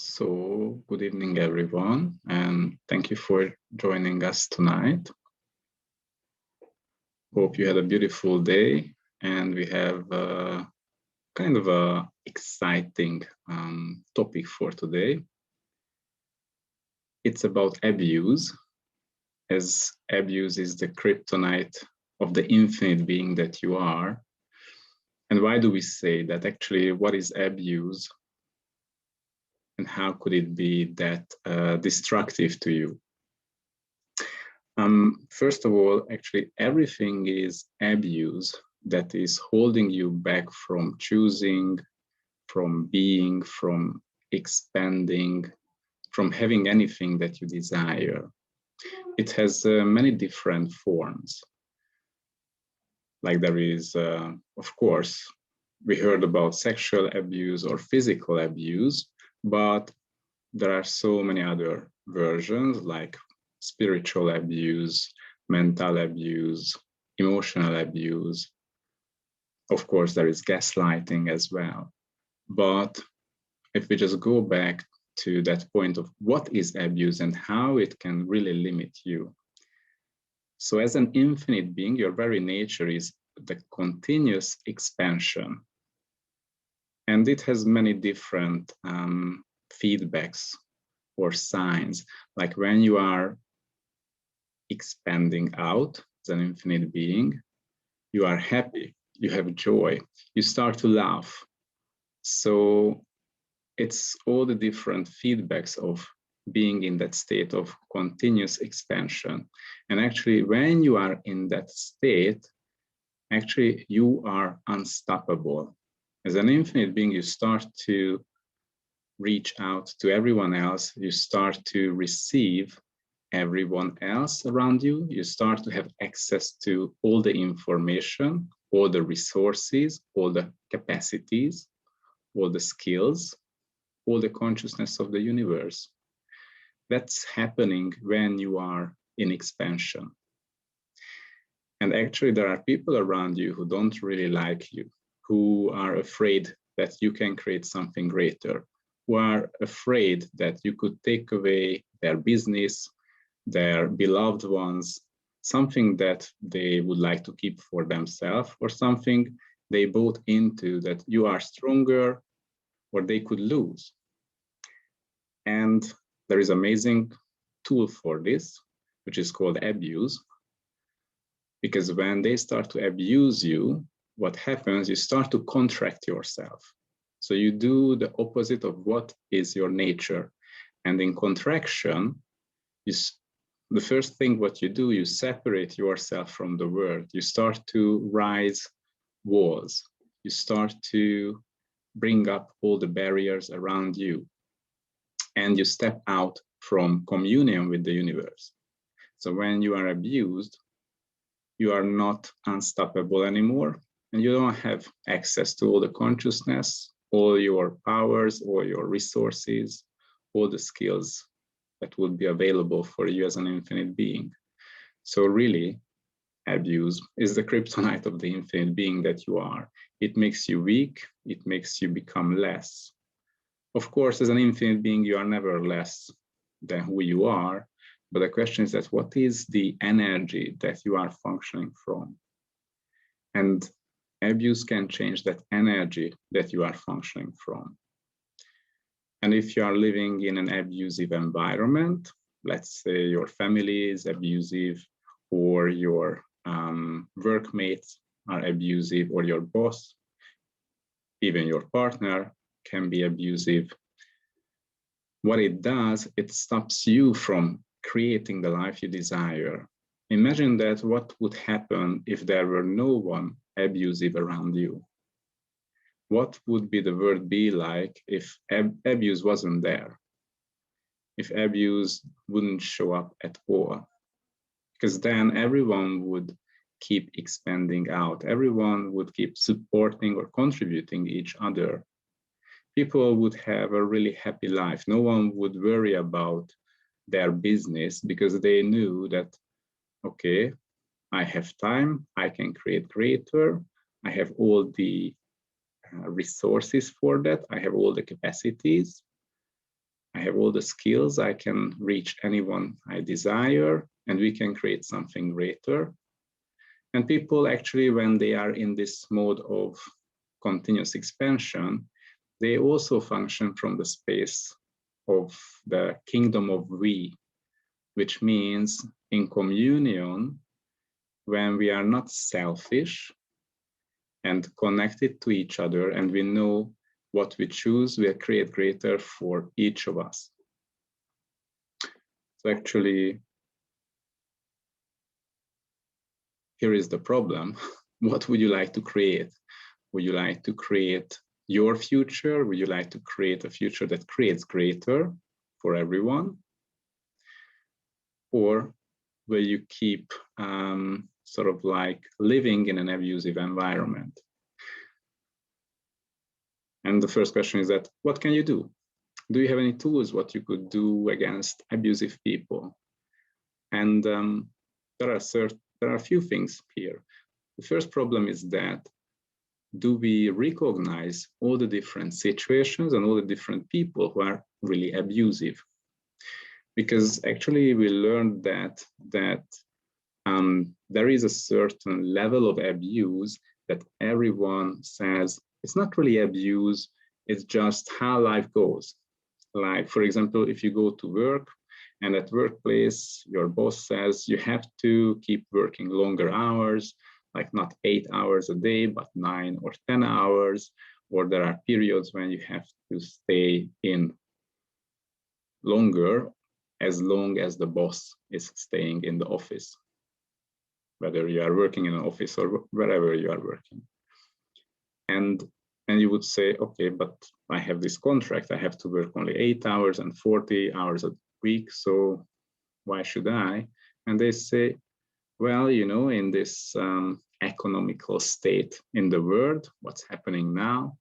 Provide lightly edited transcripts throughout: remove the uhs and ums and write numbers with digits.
So, good evening, everyone, and thank you for joining us tonight. Hope you had a beautiful day, and we have kind of a exciting topic for today. It's about abuse, as abuse is the kryptonite of the infinite being that you are. And why do we say that? Actually, what is abuse? And how could it be that destructive to you? First of all, actually, everything is abuse that is holding you back from choosing, from being, from expanding, from having anything that you desire. It has many different forms. Like there is, of course, we heard about sexual abuse or physical abuse, but there are so many other versions like spiritual abuse, mental abuse, emotional abuse. Of course, there is gaslighting as well. But if we just go back to that point of what is abuse and how it can really limit you. So as an infinite being, your very nature is the continuous expansion. And it has many different feedbacks or signs, like when you are expanding out as an infinite being, you are happy, you have joy, you start to laugh. So it's all the different feedbacks of being in that state of continuous expansion. And actually, when you are in that state, actually you are unstoppable. As an infinite being, you start to reach out to everyone else, you start to receive everyone else around you, you start to have access to all the information, all the resources, all the capacities, all the skills, all the consciousness of the universe. That's happening when you are in expansion. And actually, there are people around you who don't really like you, who are afraid that you can create something greater, who are afraid that you could take away their business, their beloved ones, something that they would like to keep for themselves, or something they bought into that you are stronger or they could lose. And there is an amazing tool for this, which is called abuse. Because when they start to abuse you, what happens, you start to contract yourself. So you do the opposite of what is your nature. And in contraction, the first thing what you do, you separate yourself from the world. You start to rise walls. You start to bring up all the barriers around you. And you step out from communion with the universe. So when you are abused, you are not unstoppable anymore, and you don't have access to all the consciousness, all your powers, all your resources, all the skills that would be available for you as an infinite being. So really, abuse is the kryptonite of the infinite being that you are. It makes you weak, it makes you become less. Of course, as an infinite being, you are never less than who you are, but the question is that what is the energy that you are functioning from? And abuse can change that energy that you are functioning from. And if you are living in an abusive environment, let's say your family is abusive, or your workmates are abusive, or your boss, even your partner can be abusive. What it does, it stops you from creating the life you desire. Imagine that what would happen if there were no one abusive around you. What would be the world be like if abuse wasn't there? If abuse wouldn't show up at all? Because then everyone would keep expanding out. Everyone would keep supporting or contributing each other. People would have a really happy life. No one would worry about their business because they knew that, okay, I have time, I can create greater, I have all the resources for that, I have all the capacities. I have all the skills, I can reach anyone I desire, and we can create something greater. And people actually, when they are in this mode of continuous expansion, they also function from the space of the kingdom of we, which means in communion, when we are not selfish and connected to each other, and we know what we choose will create greater for each of us. So actually, here is the problem. What would you like to create? Would you like to create your future? Would you like to create a future that creates greater for everyone? Or will you keep sort of like living in an abusive environment? And the first question is that, what can you do? Do you have any tools what you could do against abusive people? And there are a few things here. The first problem is that, do we recognize all the different situations and all the different people who are really abusive? Because actually we learned that there is a certain level of abuse that everyone says it's not really abuse, it's just how life goes. Like, for example, if you go to work and at workplace, your boss says you have to keep working longer hours, like not 8 hours a day, but 9 or 10 hours, or there are periods when you have to stay in longer, as long as the boss is staying in the office, whether you are working in an office or wherever you are working. And you would say, okay, but I have this contract, I have to work only 8 hours and 40 hours a week, so why should I? And they say, well, you know, in this economical state in the world, what's happening now,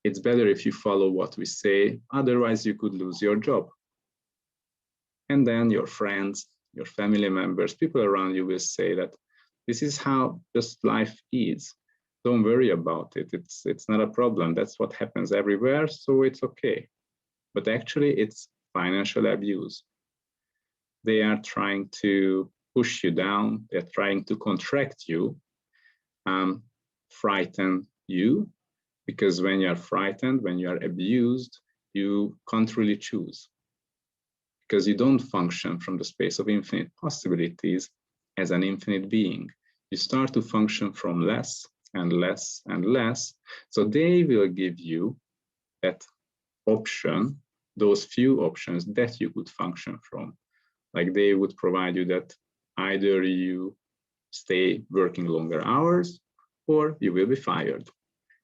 it's better if you follow what we say, otherwise you could lose your job. And then your friends, your family members, people around you will say that this is how just life is. Don't worry about it. It's not a problem. That's what happens everywhere, so it's okay. But actually, it's financial abuse. They are trying to push you down. They're trying to contract you, frighten you, because when you are frightened, when you are abused, you can't really choose, because you don't function from the space of infinite possibilities as an infinite being. You start to function from less and less and less. So they will give you that option, those few options that you could function from. Like they would provide you that either you stay working longer hours or you will be fired.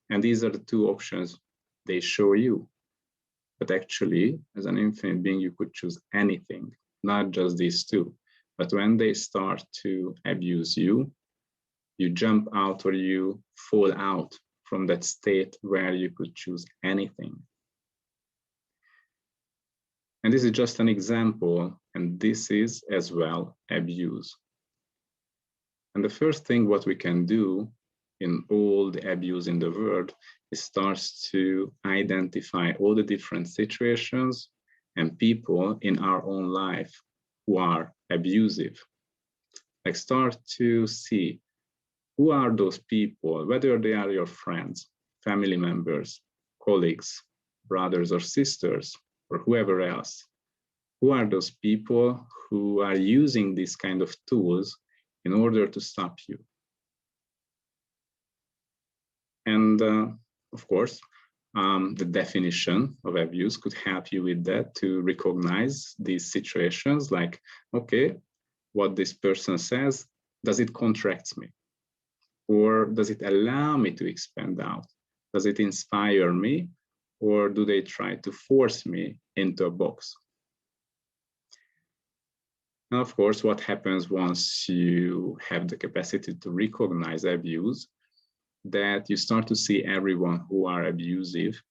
And these are the two options they show you. But actually, as an infinite being, you could choose anything, not just these two. But when they start to abuse you, you jump out or you fall out from that state where you could choose anything. And this is just an example, and this is as well abuse. And the first thing what we can do in all the abuse in the world is starts to identify all the different situations and people in our own life who are abusive. Like start to see who are those people, whether they are your friends, family members, colleagues, brothers or sisters, or whoever else. Who are those people who are using these kind of tools in order to stop you? And of course, the definition of abuse could help you with that, to recognize these situations like, okay, what this person says, does it contract me? Or does it allow me to expand out? Does it inspire me? Or do they try to force me into a box? Now, of course, what happens once you have the capacity to recognize abuse, that you start to see everyone who are abusive,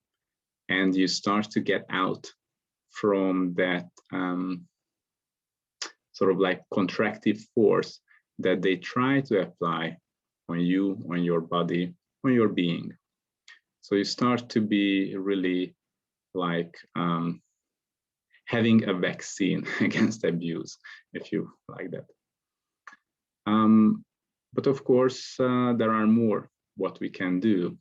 and you start to get out from that sort of like contractive force that they try to apply on you, on your body, on your being. So you start to be really like having a vaccine against abuse, if you like that. But of course, there are more what we can do.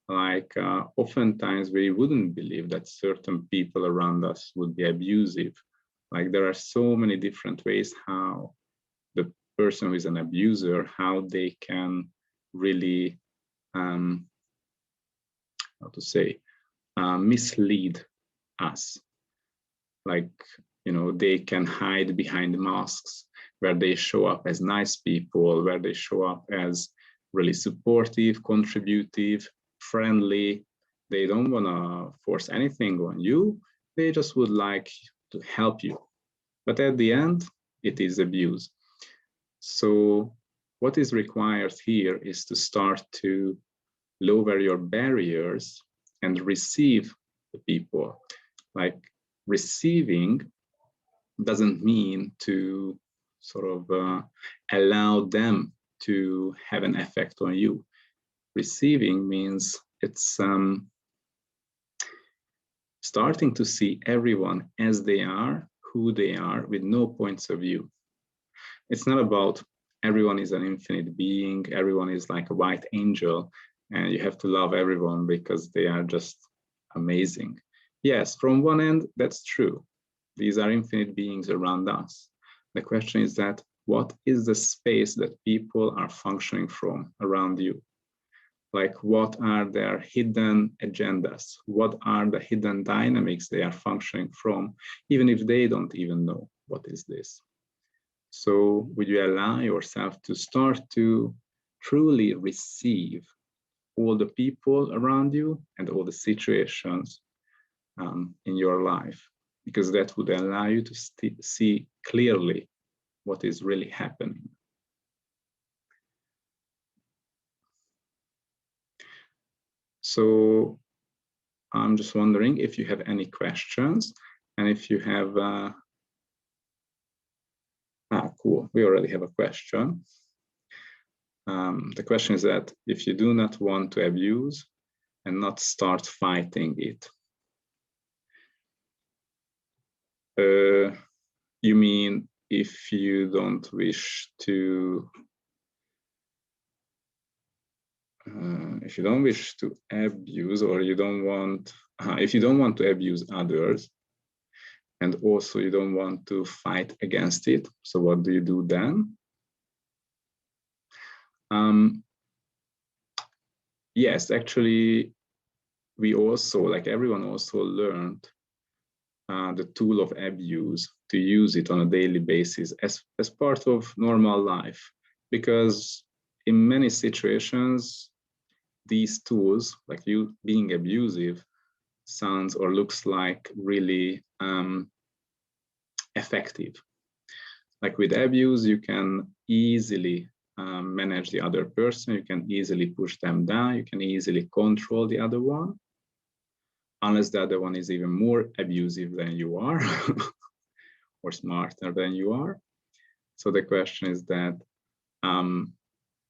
Like oftentimes we wouldn't believe that certain people around us would be abusive. Like there are so many different ways how the person who is an abuser, how they can really, how to say, mislead us. Like, you know, they can hide behind masks where they show up as nice people, where they show up as really supportive, contributive, friendly. They don't want to force anything on you. They just would like to help you. But at the end, it is abuse. So what is required here is to start to lower your barriers and receive the people. Like receiving doesn't mean to sort of allow them to have an effect on you. Receiving means it's starting to see everyone as they are, who they are, with no points of view. It's not about everyone is an infinite being, everyone is like a white angel, and you have to love everyone because they are just amazing. Yes, from one end, that's true. These are infinite beings around us. The question is that what is the space that people are functioning from around you? Like what are their hidden agendas? What are the hidden dynamics they are functioning from, even if they don't even know what is this? So would you allow yourself to start to truly receive all the people around you and all the situations in your life? Because that would allow you to see clearly what is really happening. So I'm just wondering if you have any questions, and if you have, cool, we already have a question. The question is that if you do not want to abuse and not start fighting it, you mean if you don't wish to abuse, or you don't want, if you don't want to abuse others, and also you don't want to fight against it, so what do you do then? Yes, actually, we also, like everyone also learned the tool of abuse, to use it on a daily basis as part of normal life, because in many situations, these tools, like you being abusive, sounds or looks like really effective. Like with abuse, you can easily manage the other person, you can easily push them down, you can easily control the other one, unless the other one is even more abusive than you are or smarter than you are. So the question is that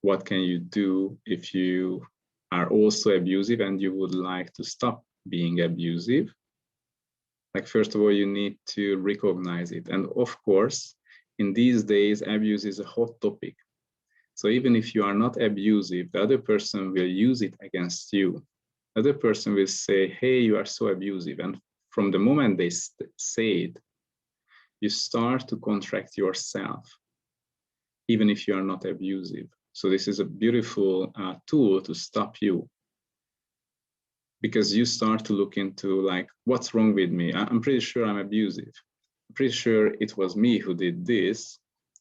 what can you do if you are also abusive and you would like to stop being abusive? Like, first of all, you need to recognize it. And of course, in these days, abuse is a hot topic. So even if you are not abusive, the other person will use it against you. The other person will say, hey, you are so abusive. And from the moment they say it, you start to contract yourself, even if you are not abusive. So this is a beautiful tool to stop you, because you start to look into like, what's wrong with me? I'm pretty sure I'm abusive. I'm pretty sure it was me who did this.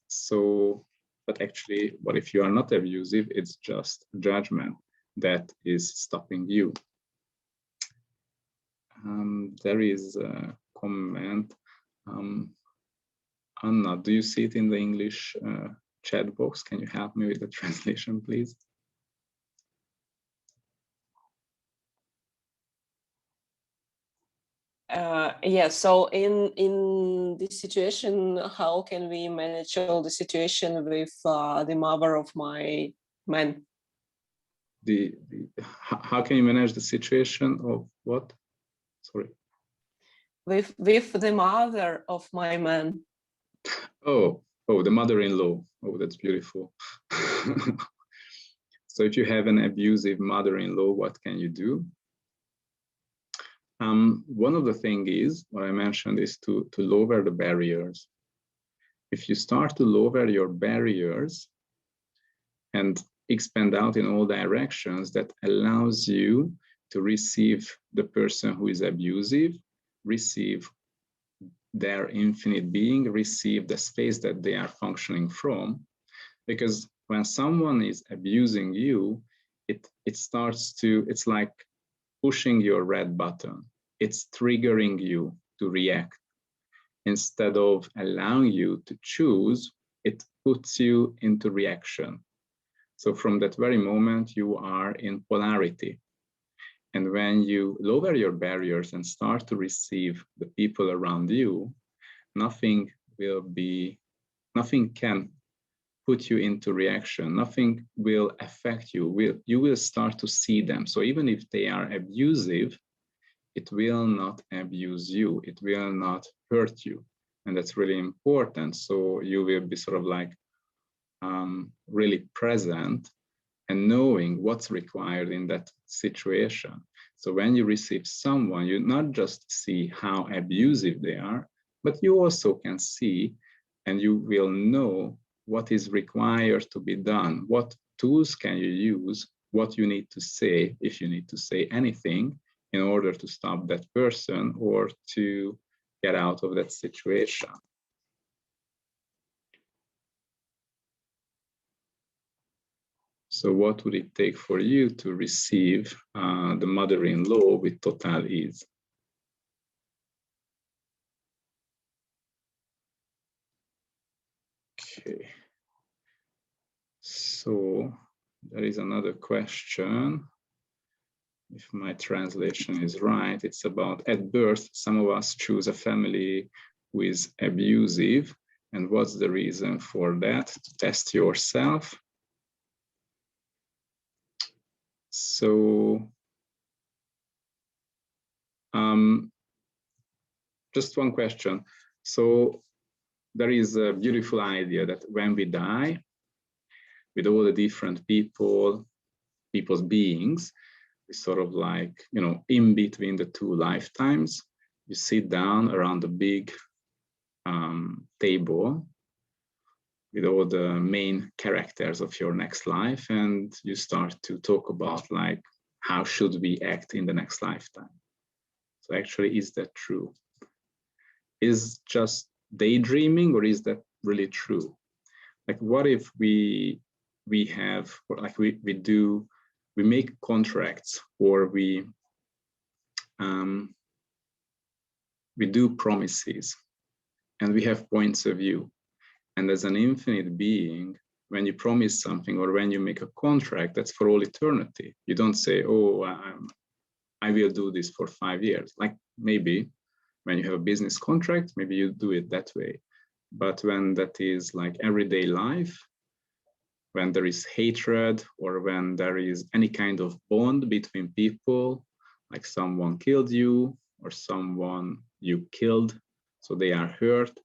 So, but actually, what if you are not abusive? It's just judgment that is stopping you. There is a comment. Anna, do you see it in the English chat box? Can you help me with the translation, please? Yeah, so in this situation, how can we manage all the situation with the mother of my man? How can you manage the situation of what? Sorry. with the mother of my man. Oh, the mother-in-law. Oh, that's beautiful. So if you have an abusive mother-in-law, what can you do? One of the things is, what I mentioned, is to lower the barriers. If you start to lower your barriers and expand out in all directions, that allows you to receive the person who is abusive, receive their infinite being, receive the space that they are functioning from. Because when someone is abusing you, it starts to, it's like pushing your red button. It's triggering you to react. Instead of allowing you to choose, it puts you into reaction. So from that very moment, you are in polarity. And when you lower your barriers and start to receive the people around you, nothing can put you into reaction. Nothing will affect you. You will start to see them. So even if they are abusive, it will not abuse you. It will not hurt you. And that's really important. So you will be sort of like really present and knowing what's required in that situation. So when you receive someone, you not just see how abusive they are, but you also can see and you will know what is required to be done, what tools can you use, what you need to say, if you need to say anything, in order to stop that person or to get out of that situation. So what would it take for you to receive the mother-in-law with total ease? Okay. So there is another question. If my translation is right, it's about at birth, some of us choose a family who is abusive. And what's the reason for that? To test yourself. So just one question. So there is a beautiful idea that when we die, with all the different people's beings, we sort of like, you know, in between the two lifetimes, you sit down around a big table with all the main characters of your next life, and you start to talk about like, how should we act in the next lifetime? So actually, is that true? Is just daydreaming, or is that really true? Like, what if we have, or like we make contracts, or we do promises, and we have points of view. And as an infinite being, when you promise something or when you make a contract, that's for all eternity. You don't say, oh, I will do this for 5 years. Like maybe when you have a business contract, maybe you do it that way. But when that is like everyday life, when there is hatred or when there is any kind of bond between people, like someone killed you or someone you killed, so they are hurt.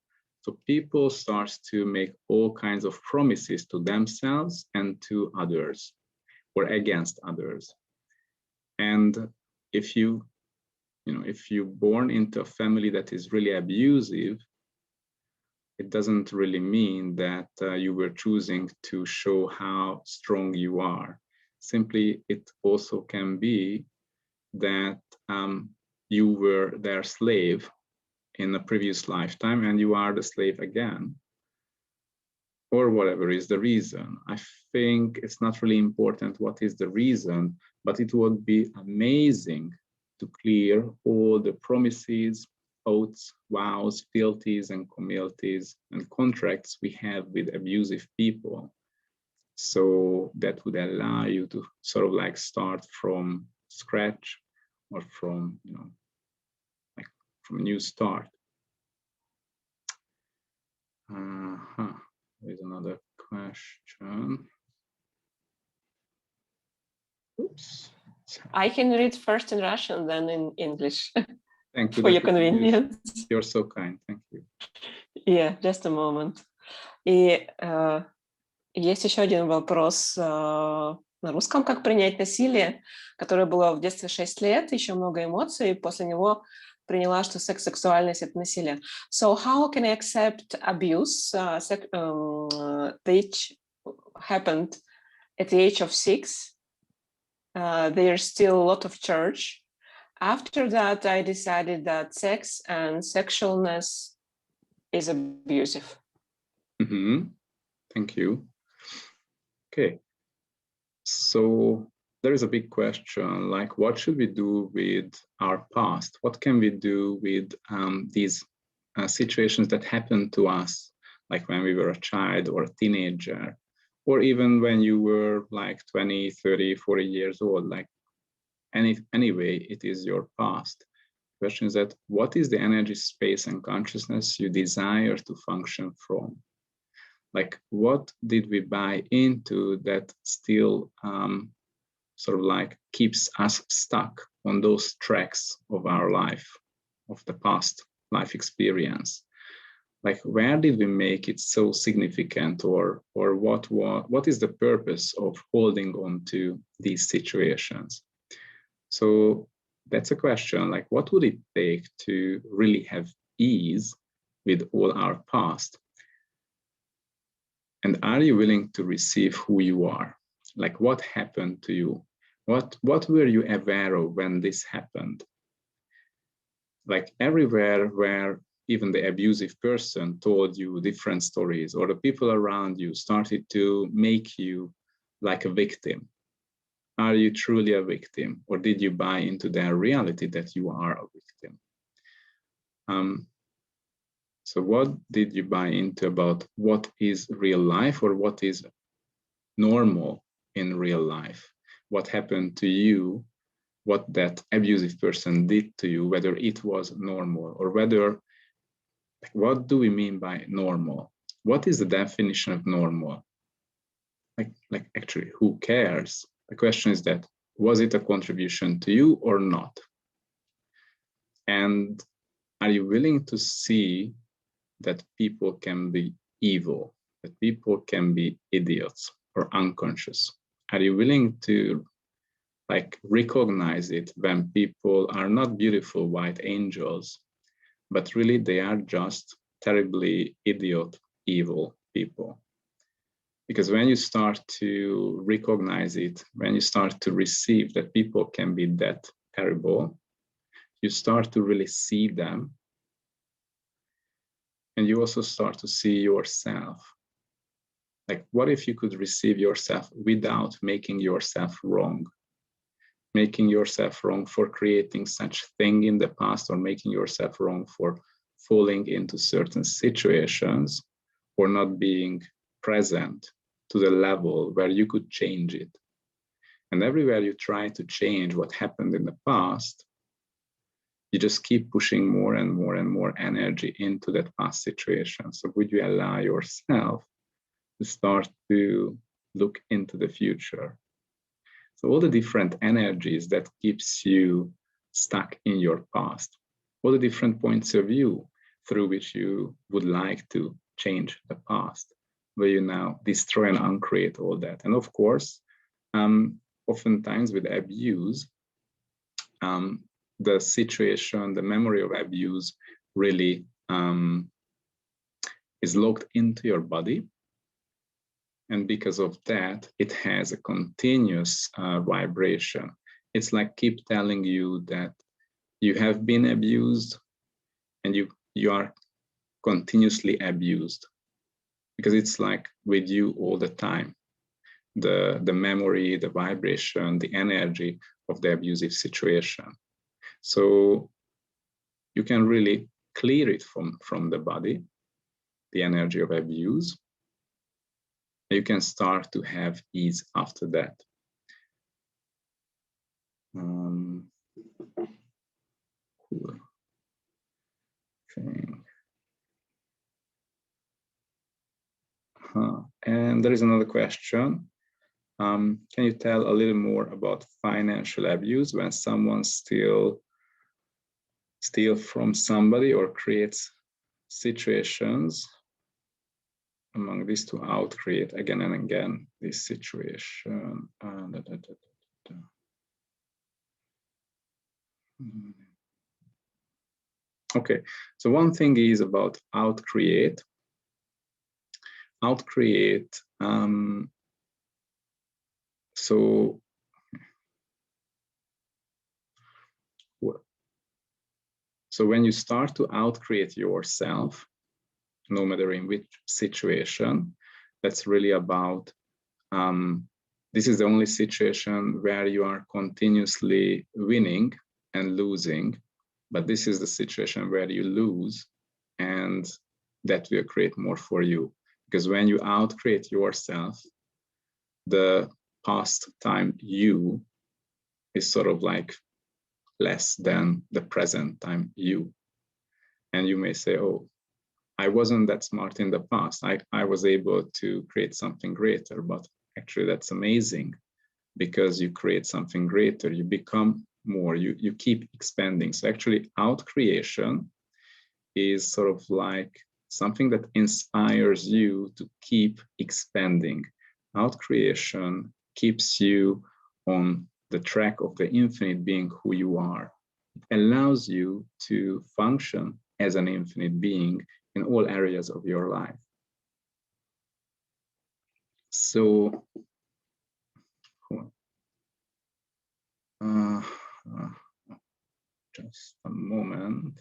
So people start to make all kinds of promises to themselves and to others or against others. And if you're born into a family that is really abusive, it doesn't really mean that you were choosing to show how strong you are. Simply, it also can be that you were their slave in a previous lifetime and you are the slave again, or whatever is the reason. I think it's not really important what is the reason, but it would be amazing to clear all the promises, oaths, vows, fealties, and communities and contracts we have with abusive people. So that would allow you to sort of like start from scratch or from, like from a new start. There's another question. Oops. I can read first in Russian, then in English. Thank you. For your convenience. You're so kind. Thank you. Yeah, just a moment. И есть еще один вопрос на русском. Как принять насилие, которое было в детстве 6 лет, еще много эмоций, и после него приняла, что секс, сексуальность — это насилие. So how can I accept abuse that happened at the age of 6? There's still a lot of church. After that, I decided that sex and sexualness is abusive. Mm-hmm. Thank you. Okay. So there is a big question, like, what should we do with our past? What can we do with these situations that happened to us, like when we were a child or a teenager, or even when you were like 20, 30, 40 years old, like anyway, it is your past. The question is that what is the energy, space, and consciousness you desire to function from? Like, what did we buy into that still sort of like keeps us stuck on those tracks of our life, of the past life experience? Like, where did we make it so significant, or what is the purpose of holding on to these situations? So that's a question, like, what would it take to really have ease with all our past? And are you willing to receive who you are? Like, what happened to you? What were you aware of when this happened? Like, everywhere where even the abusive person told you different stories, or the people around you started to make you like a victim. Are you truly a victim, or did you buy into their reality that you are a victim? So what did you buy into about what is real life, or what is normal in real life? What happened to you, what that abusive person did to you, whether it was normal, or whether, what do we mean by normal? What is the definition of normal? Like actually, who cares? The question is that, was it a contribution to you or not? And are you willing to see that people can be evil, that people can be idiots or unconscious? Are you willing to like recognize it when people are not beautiful white angels, but really they are just terribly idiot, evil people? Because when you start to recognize it, when you start to receive that people can be that terrible, you start to really see them. And you also start to see yourself. Like, what if you could receive yourself without making yourself wrong? Making yourself wrong for creating such thing in the past, or making yourself wrong for falling into certain situations, or not being present to the level where you could change it. And everywhere you try to change what happened in the past, you just keep pushing more and more and more energy into that past situation. So would you allow yourself to start to look into the future? So all the different energies that keeps you stuck in your past, all the different points of view through which you would like to change the past, where you now destroy and uncreate all that. And of course, oftentimes with abuse, the situation, the memory of abuse really is locked into your body. And because of that, it has a continuous vibration. It's like keep telling you that you have been abused and you are continuously abused, because it's like with you all the time. The memory, the vibration, the energy of the abusive situation. So you can really clear it from the body, the energy of abuse. You can start to have ease after that. Cool thing. And there is another question. Can you tell a little more about financial abuse when someone still steal from somebody or creates situations among these to out-create again and again this situation. Okay, so one thing is about out-create. Out-create, so when you start to out-create yourself, no matter in which situation, that's really about, this is the only situation where you are continuously winning and losing, but this is the situation where you lose, and that will create more for you. Because when you out-create yourself, the past time you is sort of like less than the present time you. And you may say, oh, I wasn't that smart in the past. I was able to create something greater, but actually that's amazing, because you create something greater, you become more, you keep expanding. So actually out-creation is sort of like something that inspires you to keep expanding. Out-creation keeps you on the track of the infinite being who you are. It allows you to function as an infinite being in all areas of your life. So, just a moment.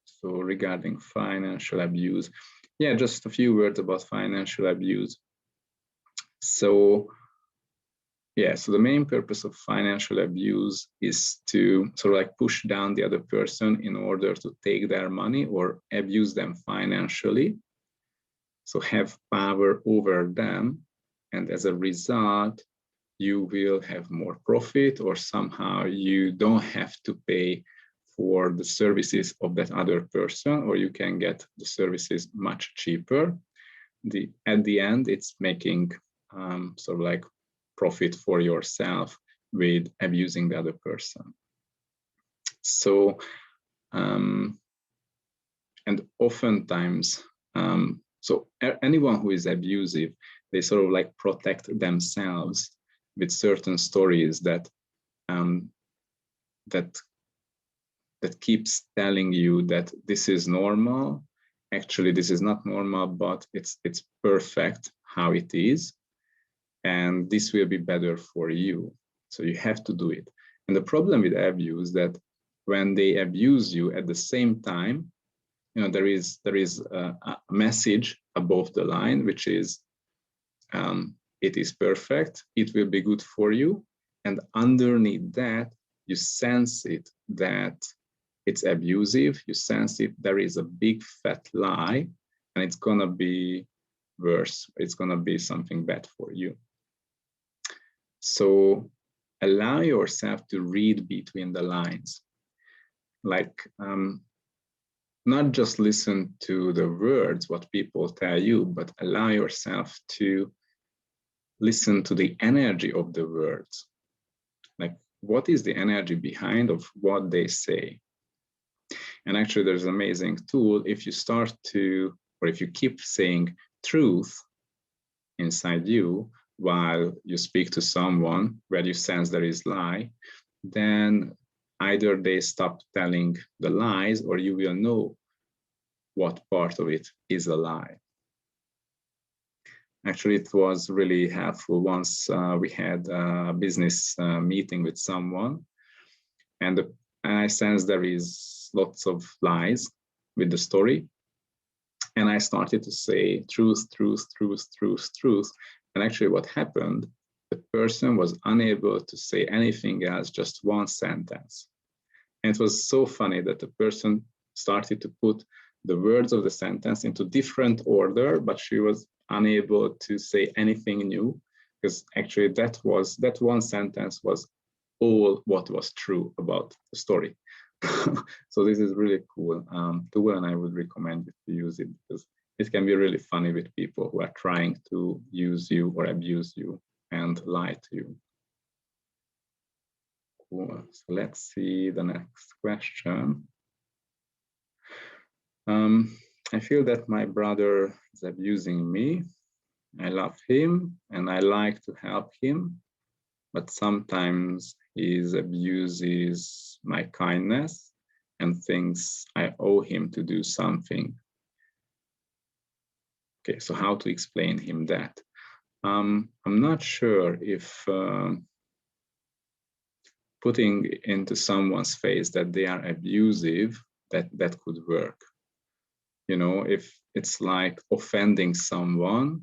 So regarding financial abuse, yeah, just a few words about financial abuse. So yeah, so the main purpose of financial abuse is to sort of like push down the other person in order to take their money or abuse them financially. So have power over them. And as a result, you will have more profit, or somehow you don't have to pay for the services of that other person, or you can get the services much cheaper. At the end, it's making sort of like profit for yourself with abusing the other person. So, and oftentimes, so anyone who is abusive, they sort of like protect themselves with certain stories that that keeps telling you that this is normal. Actually, this is not normal, but it's perfect how it is. And this will be better for you. So you have to do it. And the problem with abuse is that when they abuse you at the same time, you know, there is a message above the line, which is, it is perfect, it will be good for you. And underneath that, you sense it, that it's abusive, you sense it, there is a big fat lie, and it's gonna be worse, it's gonna be something bad for you. So allow yourself to read between the lines. Like, not just listen to the words, what people tell you, but allow yourself to listen to the energy of the words. Like, what is the energy behind of what they say? And actually, there's an amazing tool. If you start to, or if you keep saying truth inside you while you speak to someone where you sense there is lie, then either they stop telling the lies, or you will know what part of it is a lie. Actually, it was really helpful once we had a business meeting with someone, and I sensed there is lots of lies with the story. And I started to say truth, truth, truth, truth, truth. And actually what happened, the person was unable to say anything else, just one sentence. And it was so funny that the person started to put the words of the sentence into different order, but she was unable to say anything new, because actually that one sentence was all what was true about the story. So this is really cool tool, and I would recommend you to use it, because it can be really funny with people who are trying to use you or abuse you and lie to you. Cool. So let's see the next question. I feel that my brother is abusing me. I love him and I like to help him, but sometimes he abuses my kindness and thinks I owe him to do something. Okay, so how to explain him that? I'm not sure if putting into someone's face that they are abusive, that could work. You know, if it's like offending someone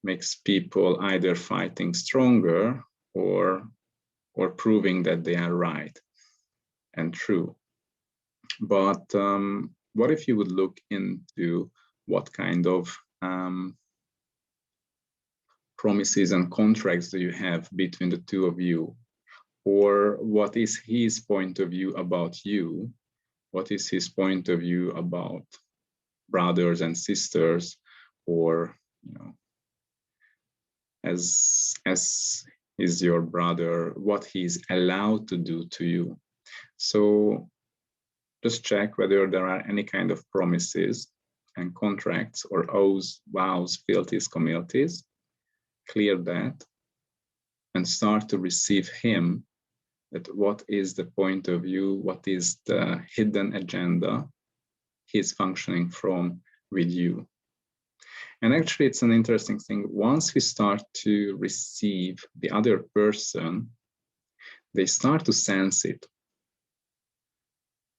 makes people either fighting stronger or proving that they are right and true. But what if you would look into what kind of promises and contracts do you have between the two of you? Or what is his point of view about you? What is his point of view about brothers and sisters, or, you know, as is your brother, what he's allowed to do to you? So just check whether there are any kind of promises and contracts or oaths, vows, fealties, communities. Clear that and start to receive him, that what is the point of view, what is the hidden agenda he's functioning from with you. And actually, it's an interesting thing. Once we start to receive the other person, they start to sense it.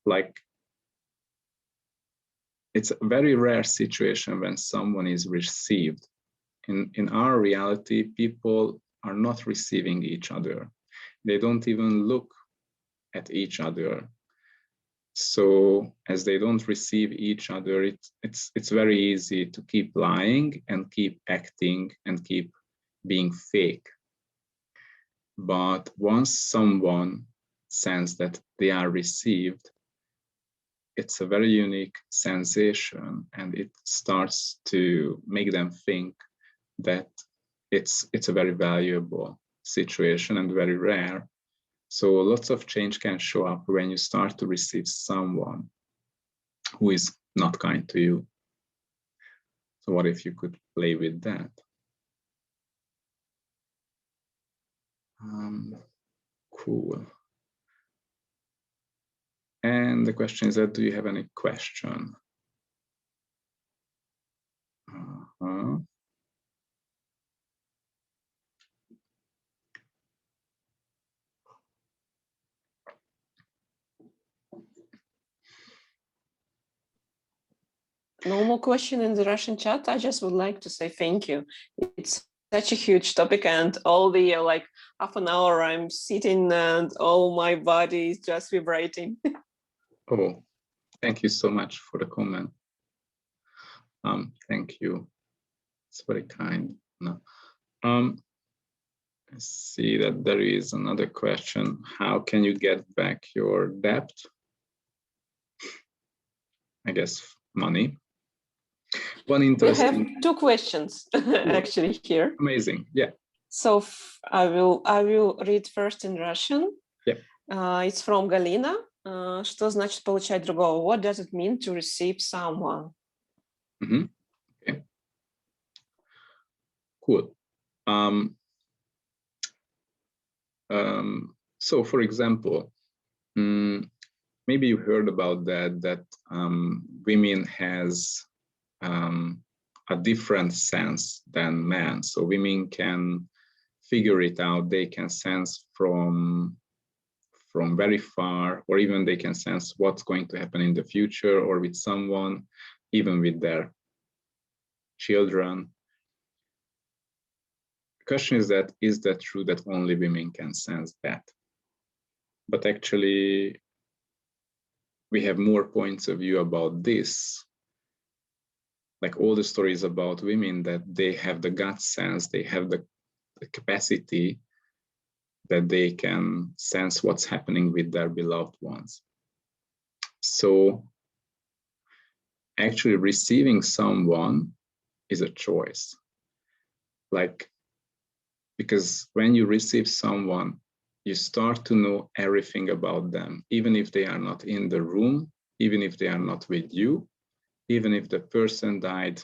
Like, it's a very rare situation when someone is received. In our reality, people are not receiving each other. They don't even look at each other. So as they don't receive each other, it's very easy to keep lying and keep acting and keep being fake. But once someone senses that they are received, it's a very unique sensation, and it starts to make them think that it's a very valuable situation and very rare. So lots of change can show up when you start to receive someone who is not kind to you. So what if you could play with that? Cool. And the question is that, do you have any question? No more question in the Russian chat. I just would like to say thank you. It's such a huge topic, and all the like half an hour I'm sitting and all my body is just vibrating. Oh, thank you so much for the comment. Thank you. It's very kind. No. I see that there is another question. How can you get back your debt? I guess money. One interesting. We have two questions actually here. Amazing. Yeah. So I will read first in Russian. Yeah. It's from Galina. Что значит получать другого? What does it mean to receive someone? Mm-hmm. Okay. Cool. So, for example, maybe you heard about that women has a different sense than men. So women can figure it out. They can sense from very far, or even they can sense what's going to happen in the future or with someone, even with their children. The question is that true that only women can sense that? But actually, we have more points of view about this. Like all the stories about women, that they have the gut sense, they have the capacity that they can sense what's happening with their beloved ones. So actually receiving someone is a choice. Like, because when you receive someone, you start to know everything about them, even if they are not in the room, even if they are not with you, even if the person died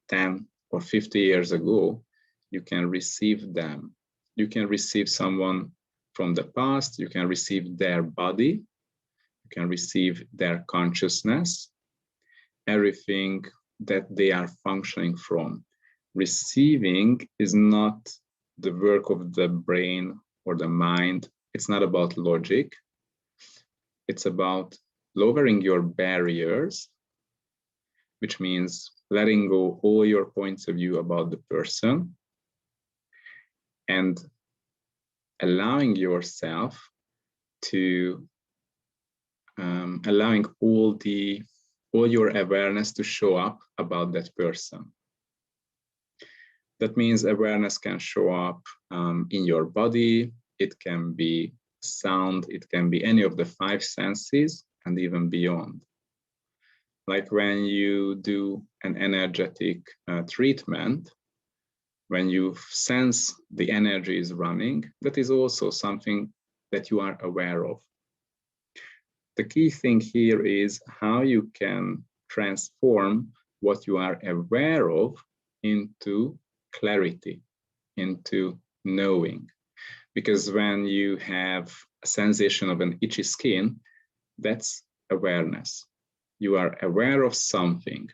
10 or 50 years ago, you can receive them. You can receive someone from the past, you can receive their body, you can receive their consciousness, everything that they are functioning from. Receiving is not the work of the brain or the mind. It's not about logic. It's about lowering your barriers, which means letting go all your points of view about the person and allowing yourself to, allowing all your awareness to show up about that person. That means awareness can show up in your body. It can be sound, it can be any of the 5 senses and even beyond. Like when you do an energetic treatment, when you sense the energy is running, that is also something that you are aware of. The key thing here is how you can transform what you are aware of into clarity, into knowing. Because when you have a sensation of an itchy skin, that's awareness. You are aware of something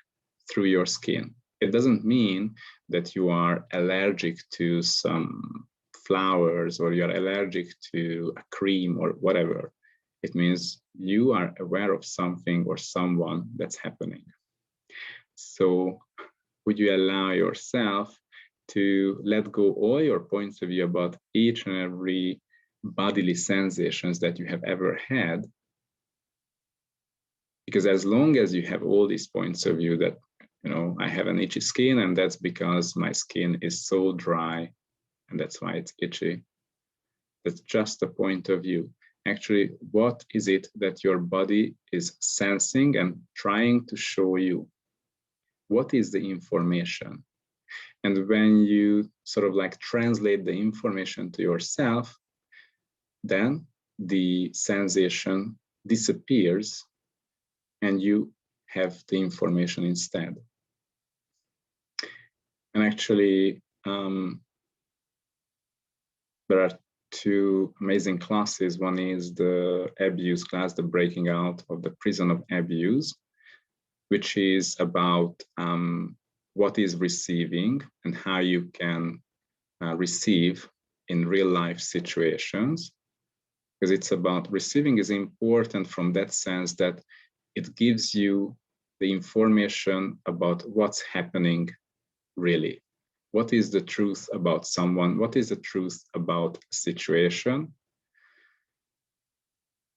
through your skin. It doesn't mean that you are allergic to some flowers or you're allergic to a cream or whatever. It means you are aware of something or someone that's happening. So would you allow yourself to let go all your points of view about each and every bodily sensations that you have ever had? Because as long as you have all these points of view that, you know, I have an itchy skin and that's because my skin is so dry and that's why it's itchy. That's just a point of view. Actually, what is it that your body is sensing and trying to show you? What is the information? And when you sort of like translate the information to yourself, then the sensation disappears and you have the information instead. And actually, there are 2 amazing classes. One is the Abьюз class, the breaking out of the prison of abuse, which is about what is receiving and how you can receive in real life situations. Because it's about receiving is important from that sense that it gives you the information about what's happening really. What is the truth about someone? What is the truth about a situation?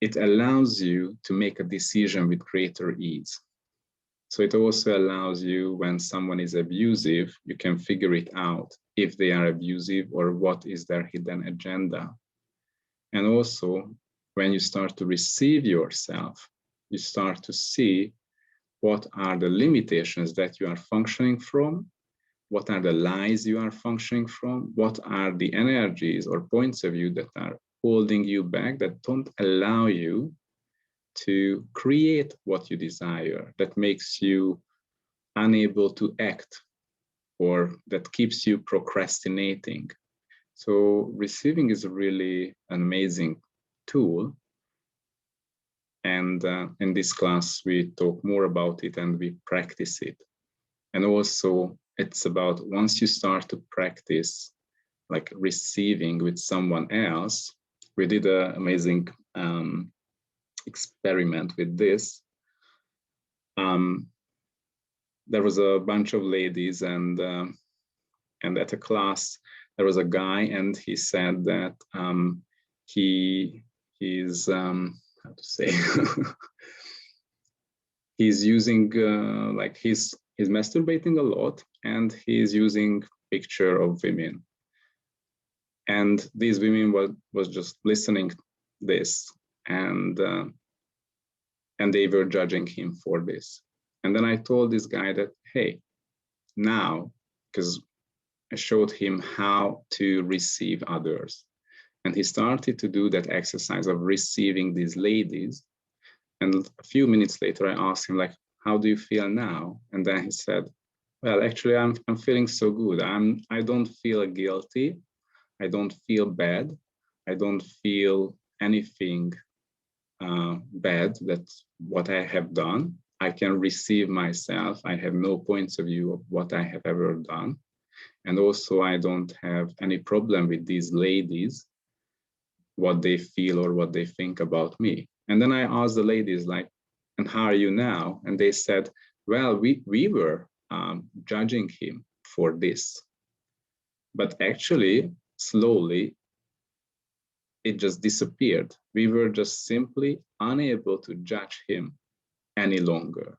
It allows you to make a decision with greater ease. So it also allows you, when someone is abusive, you can figure it out if they are abusive or what is their hidden agenda. And also, when you start to receive yourself, you start to see what are the limitations that you are functioning from, what are the lies you are functioning from, what are the energies or points of view that are holding you back, that don't allow you to create what you desire, that makes you unable to act or that keeps you procrastinating. So receiving is really an amazing tool. And in this class, we talk more about it and we practice it. And also it's about once you start to practice like receiving with someone else, we did an amazing experiment with this. There was a bunch of ladies and at a class, there was a guy and he said that he's how to say, he's using like he's masturbating a lot and he's using picture of women. And these women was just listening this and they were judging him for this. And then I told this guy that, hey, now, because I showed him how to receive others. And he started to do that exercise of receiving these ladies. And a few minutes later, I asked him, like, how do you feel now? And then he said, well, actually, I'm feeling so good. I don't feel guilty. I don't feel bad. I don't feel anything bad that what I have done. I can receive myself. I have no points of view of what I have ever done. And also I don't have any problem with these ladies, what they feel or what they think about me. And then I asked the ladies, like, and how are you now? And they said, well, we were judging him for this. But actually, slowly, it just disappeared. We were just simply unable to judge him any longer.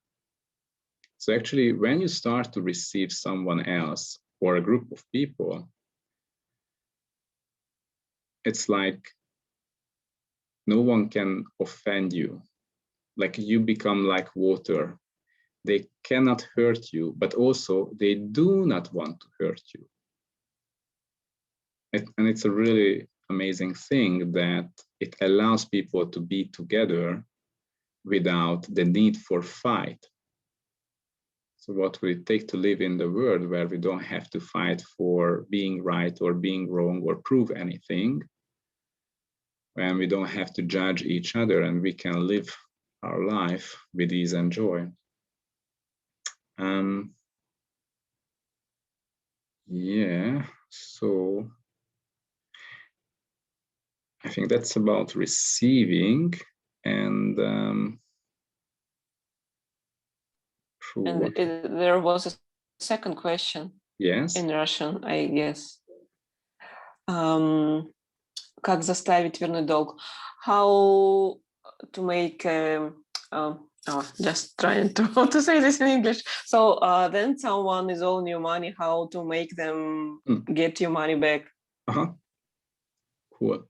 So actually, when you start to receive someone else or a group of people, it's like no one can offend you. Like you become like water. They cannot hurt you, but also they do not want to hurt you. And it's a really amazing thing that it allows people to be together without the need for fight. So what will it take to live in the world where we don't have to fight for being right or being wrong or prove anything, when we don't have to judge each other and we can live our life with ease and joy? Yeah, so I think that's about receiving. And there was a second question. Yes. In Russian, I guess. Как заставить вернуть долг? How to make just trying to say this in English. So then someone is owing you money, how to make them get your money back? Cool.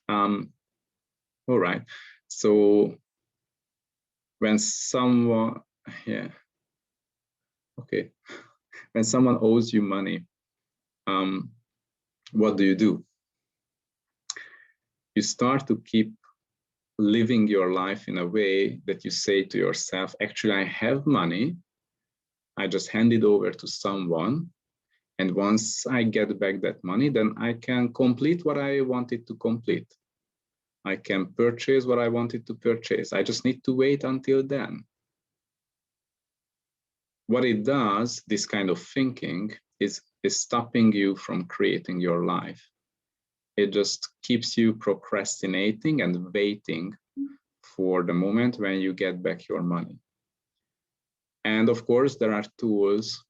All right. So when someone, when someone owes you money, what do? You start to keep living your life in a way that you say to yourself, actually, I have money. I just hand it over to someone. And once I get back that money, then I can complete what I wanted to complete. I can purchase what I wanted to purchase. I just need to wait until then. What it does, this kind of thinking, is stopping you from creating your life. It just keeps you procrastinating and waiting for the moment when you get back your money. And of course, there are tools,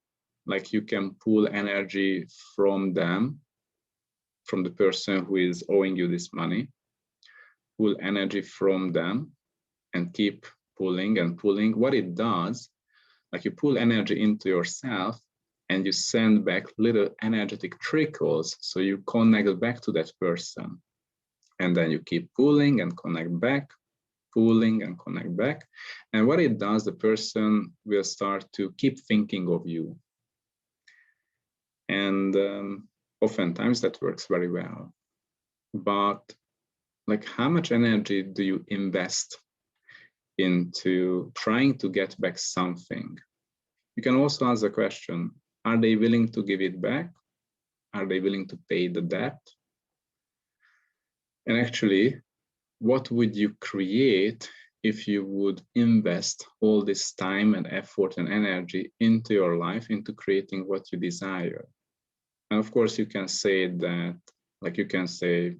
like you can pull energy from them, from the person who is owing you this money, pull energy from them and keep pulling and pulling. What it does, like you pull energy into yourself and you send back little energetic trickles, so you connect back to that person. And then you keep pulling and connect back, pulling and connect back. And what it does, the person will start to keep thinking of you. And oftentimes that works very well. But like, how much energy do you invest into trying to get back something? You can also ask the question, are they willing to give it back? Are they willing to pay the debt? And actually, what would you create if you would invest all this time and effort and energy into your life, into creating what you desire? And of course, you can say that, like you can say,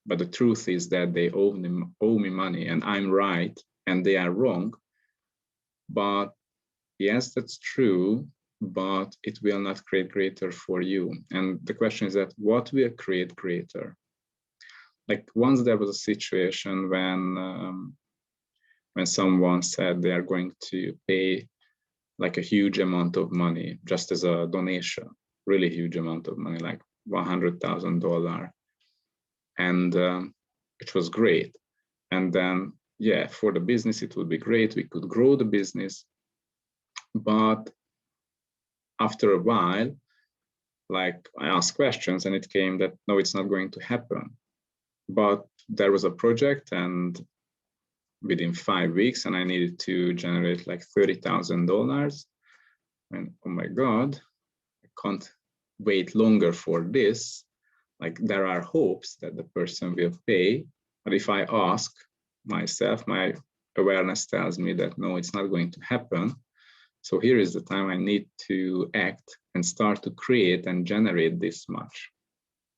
but the truth is that they owe me money and I'm right and they are wrong. But yes, that's true, but it will not create greater for you. And the question is that what will create greater? Like once there was a situation when someone said they are going to pay like a huge amount of money just as a donation, really huge amount of money, like $100,000. And it was great. And then, yeah, for the business, it would be great. We could grow the business. But after a while, like I asked questions and it came that, no, it's not going to happen. But there was a project and within 5 weeks, and I needed to generate like $30,000. And oh my God, I can't wait longer for this. Like, there are hopes that the person will pay, but if I ask myself, my awareness tells me that no, it's not going to happen. So here is the time I need to act and start to create and generate this much.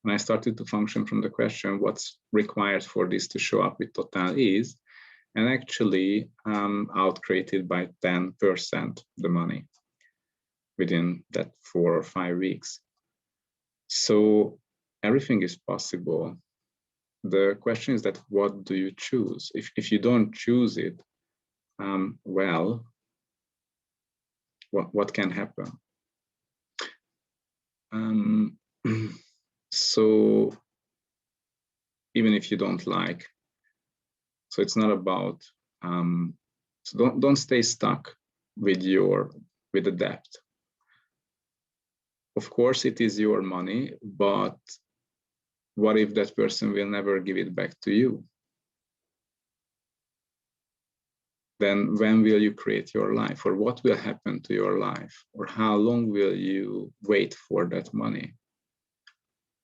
And I started to function from the question, what's required for this to show up with total ease? And actually outcreated by 10% the money within that 4 or 5 weeks. So everything is possible. The question is that what do you choose? If you don't choose it, well, what can happen? So even if you don't like, so it's not about, so don't stay stuck with the debt. Of course, it is your money, but what if that person will never give it back to you? Then when will you create your life, or what will happen to your life, or how long will you wait for that money?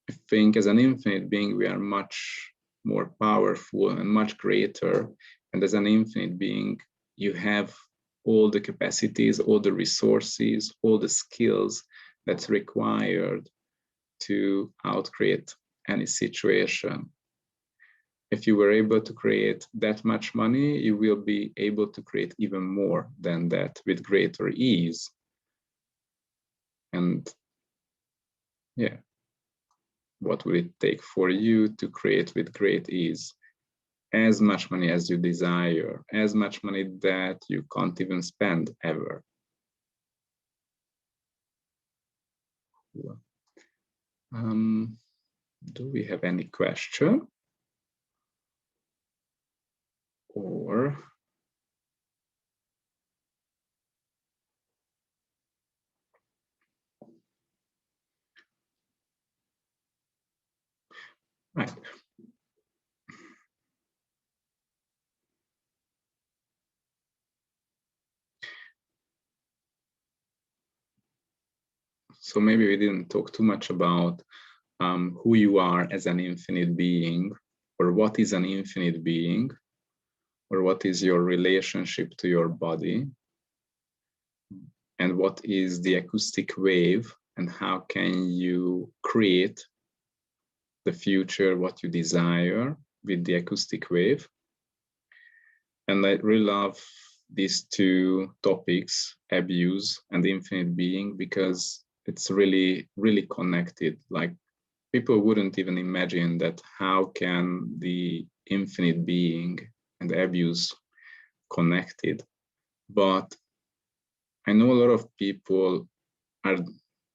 I think as an infinite being, we are much more powerful and much greater. And as an infinite being, you have all the capacities, all the resources, all the skills that's required to outcreate any situation. If you were able to create that much money, you will be able to create even more than that with greater ease. And yeah, what will it take for you to create with great ease? As much money as you desire, as much money that you can't even spend ever. Do we have any question? Or right. So maybe we didn't talk too much about who you are as an infinite being, or what is an infinite being, or what is your relationship to your body, and what is the acoustic wave, and how can you create the future, what you desire with the acoustic wave. And I really love these two topics, abuse and infinite being, because it's really, really connected. Like, people wouldn't even imagine that how can the infinite being and abuse connected. But I know a lot of people are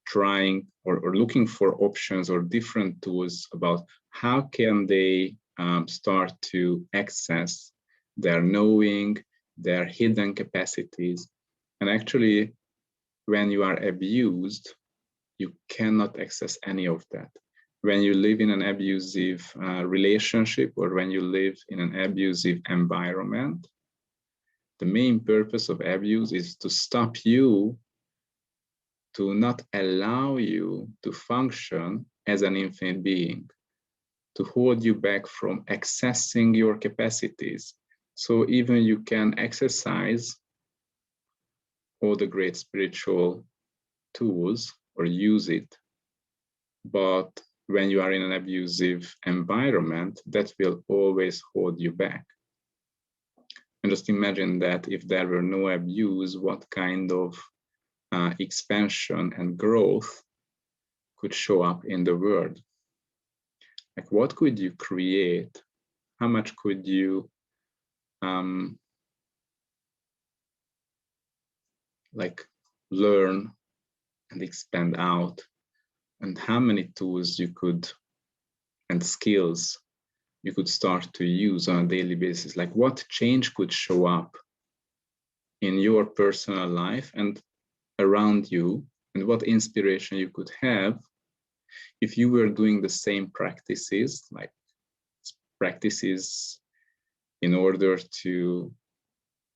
trying or looking for options or different tools about how can they start to access their knowing, their hidden capacities. And actually, when you are abused, you cannot access any of that. When you live in an abusive relationship, or when you live in an abusive environment, the main purpose of abuse is to stop you, to not allow you to function as an infinite being, to hold you back from accessing your capacities. So even you can exercise all the great spiritual tools or use it, but when you are in an abusive environment, that will always hold you back. And just imagine that if there were no abuse, what kind of expansion and growth could show up in the world? Like, what could you create? How much could you like learn and expand out? And how many tools you could and skills you could start to use on a daily basis? Like, what change could show up in your personal life and around you, and what inspiration you could have if you were doing the same practices, like practices in order to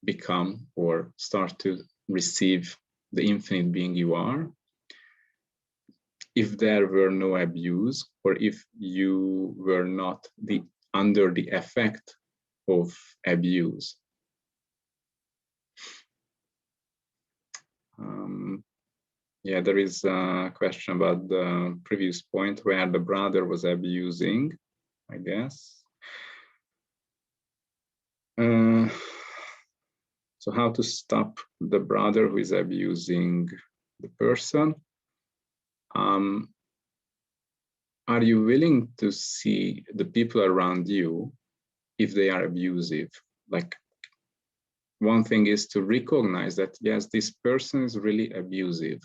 become or start to receive the infinite being you are, if there were no abuse, or if you were not under the effect of abuse. Yeah, there is a question about the previous point where the brother was abusing, I guess. So how to stop the brother who is abusing the person? Are you willing to see the people around you if they are abusive? Like, one thing is to recognize that, yes, this person is really abusive,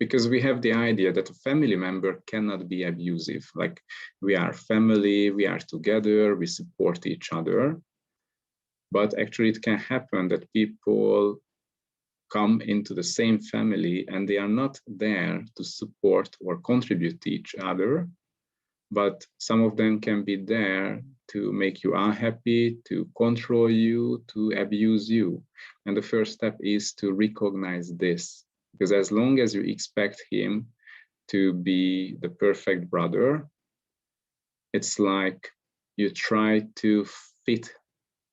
because we have the idea that a family member cannot be abusive. Like, we are family, we are together, we support each other. But actually it can happen that people come into the same family and they are not there to support or contribute to each other, but some of them can be there to make you unhappy, to control you, to abuse you. And the first step is to recognize this, because as long as you expect him to be the perfect brother, it's like you try to fit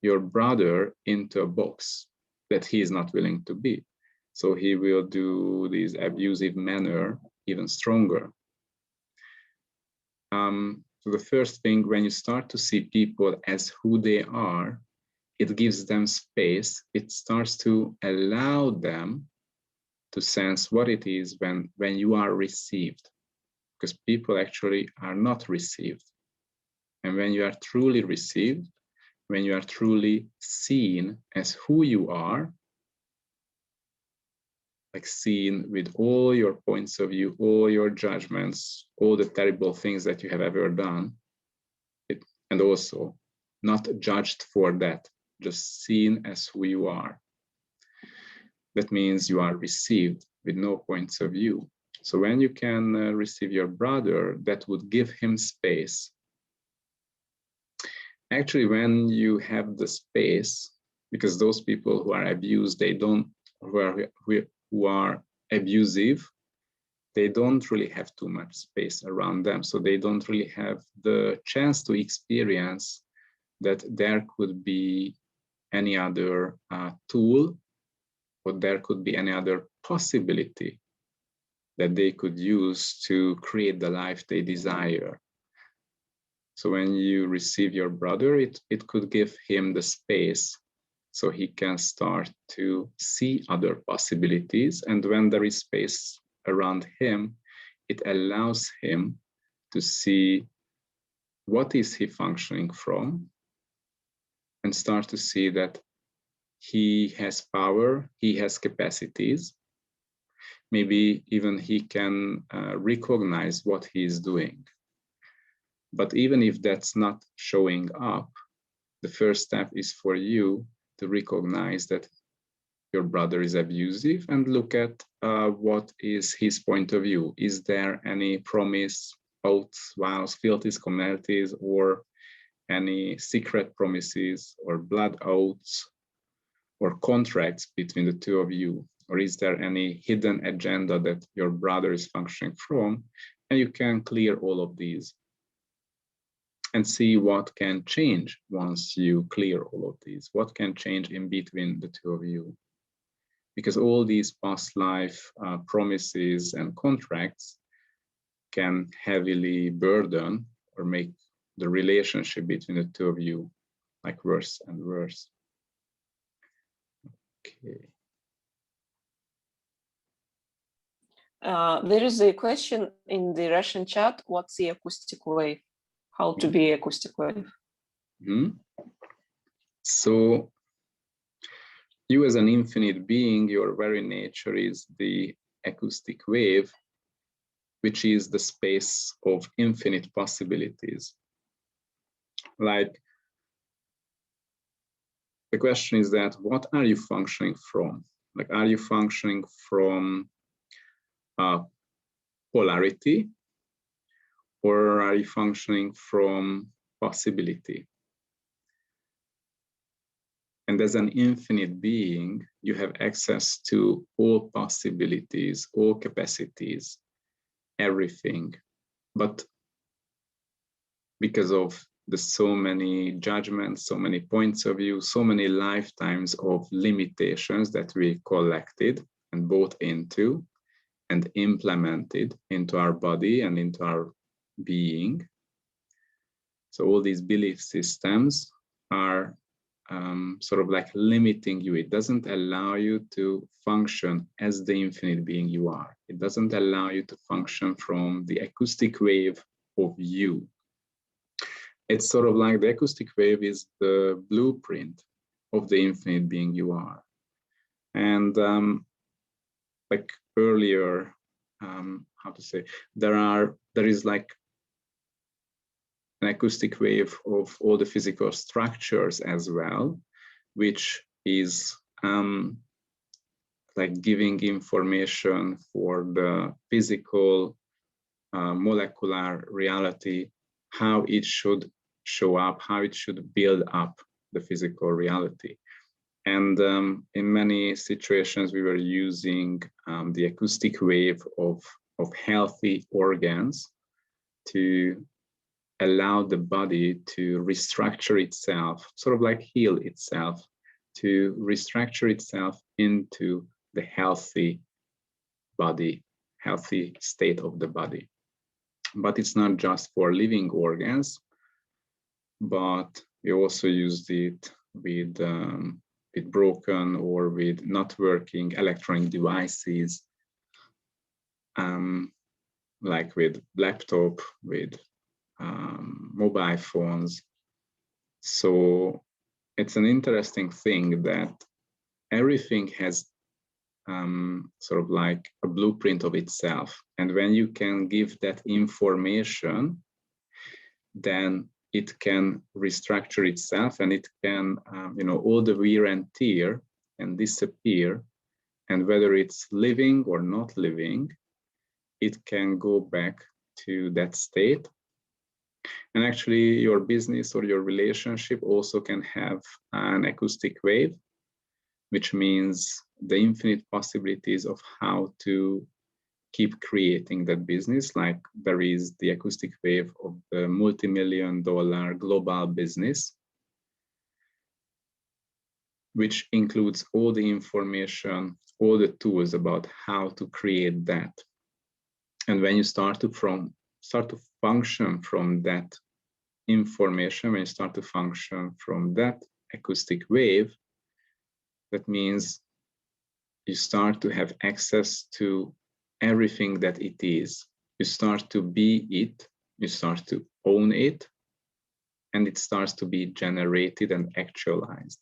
your brother into a box that he is not willing to be. So he will do this abusive manner even stronger. So the first thing, when you start to see people as who they are, it gives them space. It starts to allow them to sense what it is when you are received, because people actually are not received. And when you are truly received, when you are truly seen as who you are, like seen with all your points of view, all your judgments, all the terrible things that you have ever done, and also not judged for that, just seen as who you are. That means you are received with no points of view. So when you can receive your brother, that would give him space. Actually, when you have the space, because those people who are abused, they don't, who are abusive, they don't really have too much space around them. So they don't really have the chance to experience that there could be any other tool, or there could be any other possibility that they could use to create the life they desire. So when you receive your brother, it could give him the space so he can start to see other possibilities. And when there is space around him, it allows him to see what is he functioning from, and start to see that he has power, he has capacities. Maybe even he can recognize what he is doing. But even if that's not showing up, the first step is for you to recognize that your brother is abusive and look at what is his point of view. Is there any promise, oaths, vows, fealties, commonalities, or any secret promises or blood oaths or contracts between the two of you? Or is there any hidden agenda that your brother is functioning from? And you can clear all of these and see what can change once you clear all of these. What can change in between the two of you? Because all these past life promises and contracts can heavily burden or make the relationship between the two of you like worse and worse. Okay. There is a question in the Russian chat: what's the acoustic wave? How to be acoustic wave? So you as an infinite being, your very nature is the acoustic wave, which is the space of infinite possibilities. Like, the question is that, what are you functioning from? Like, are you functioning from polarity, or are you functioning from possibility? And as an infinite being, you have access to all possibilities, all capacities, everything. But because of the so many judgments, so many points of view, so many lifetimes of limitations that we collected and bought into and implemented into our body and into our being. So all these belief systems are sort of like limiting you. It doesn't allow you to function as the infinite being you are. It doesn't allow you to function from the acoustic wave of you. It's sort of like the acoustic wave is the blueprint of the infinite being you are. And like earlier, how to say, there is like an acoustic wave of all the physical structures as well, which is like giving information for the physical molecular reality, how it should show up, how it should build up the physical reality. And in many situations, we were using the acoustic wave of healthy organs to allow the body to restructure itself, sort of like heal itself, to restructure itself into the healthy body, healthy state of the body. But it's not just for living organs, but we also used it with broken or with not working electronic devices, like with laptop, with mobile phones. So it's an interesting thing that everything has sort of like a blueprint of itself. And when you can give that information, then it can restructure itself, and it can, all the wear and tear can disappear. And whether it's living or not living, it can go back to that state. And actually, your business or your relationship also can have an acoustic wave, which means the infinite possibilities of how to keep creating that business. Like there is the acoustic wave of the multi-million-dollar global business, which includes all the information, all the tools about how to create that. And when you start to function from that information, when you start to function from that acoustic wave, that means you start to have access to everything that it is. You start to be it, you start to own it, and it starts to be generated and actualized.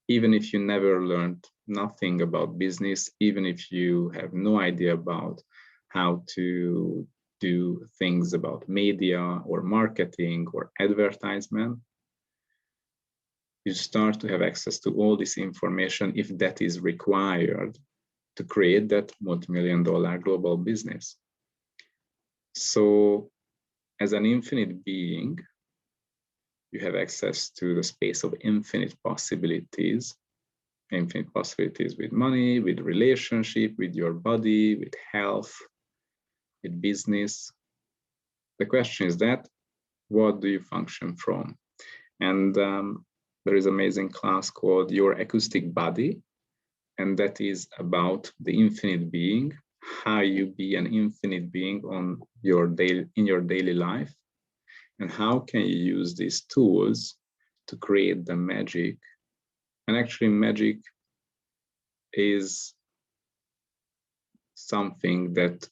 Even if you never learned nothing about business, even if you have no idea about how to do things about media or marketing or advertisement, you start to have access to all this information if that is required to create that multi-million-dollar global business. So as an infinite being, you have access to the space of infinite possibilities with money, with relationship, with your body, with health, with business. The question is that, what do you function from? And there is an amazing class called Your Acoustic Body, and that is about the infinite being, how you be an infinite being in your daily life, and how can you use these tools to create the magic. And actually, magic is something that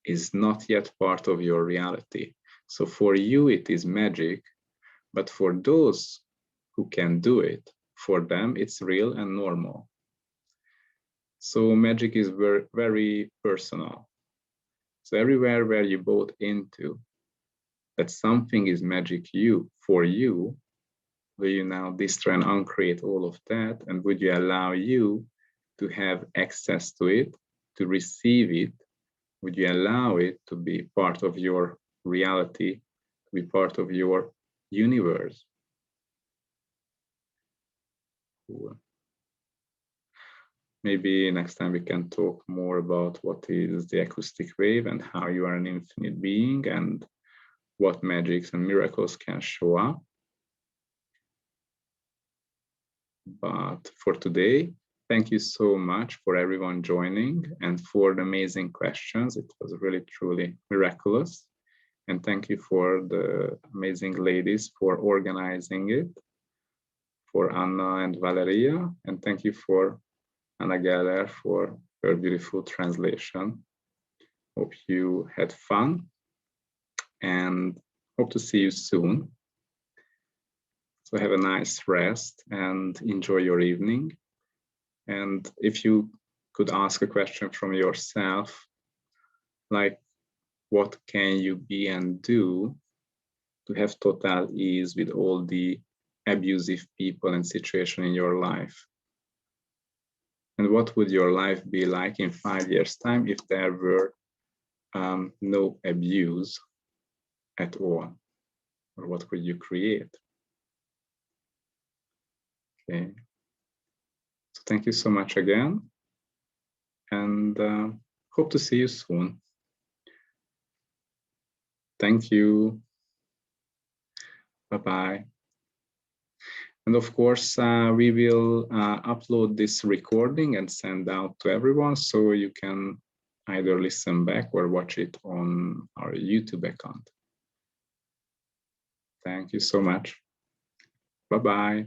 is not yet part of your reality. So for you, it is magic, but for those who can do it, for them, it's real and normal. So magic is very, very personal. So everywhere where you bought into that something is magic for you, will you now destroy and uncreate all of that? And would you allow you to have access to it, to receive it? Would you allow it to be part of your reality, to be part of your universe? cool. Maybe next time we can talk more about what is the acoustic wave and how you are an infinite being and what magics and miracles can show up. But for today, thank you so much for everyone joining and for the amazing questions. It was really, truly miraculous. And thank you for the amazing ladies for organizing it, for Anna and Valeria. And thank you for Anna Geller for her beautiful translation. Hope you had fun and hope to see you soon. So have a nice rest and enjoy your evening. And if you could ask a question from yourself, like what can you be and do to have total ease with all the abusive people and situation in your life? And what would your life be like in 5 years' time if there were no abuse at all? Or what could you create? Okay. So thank you so much again. And hope to see you soon. Thank you. Bye-bye. And of course, we will upload this recording and send out to everyone so you can either listen back or watch it on our YouTube account. Thank you so much. Bye-bye.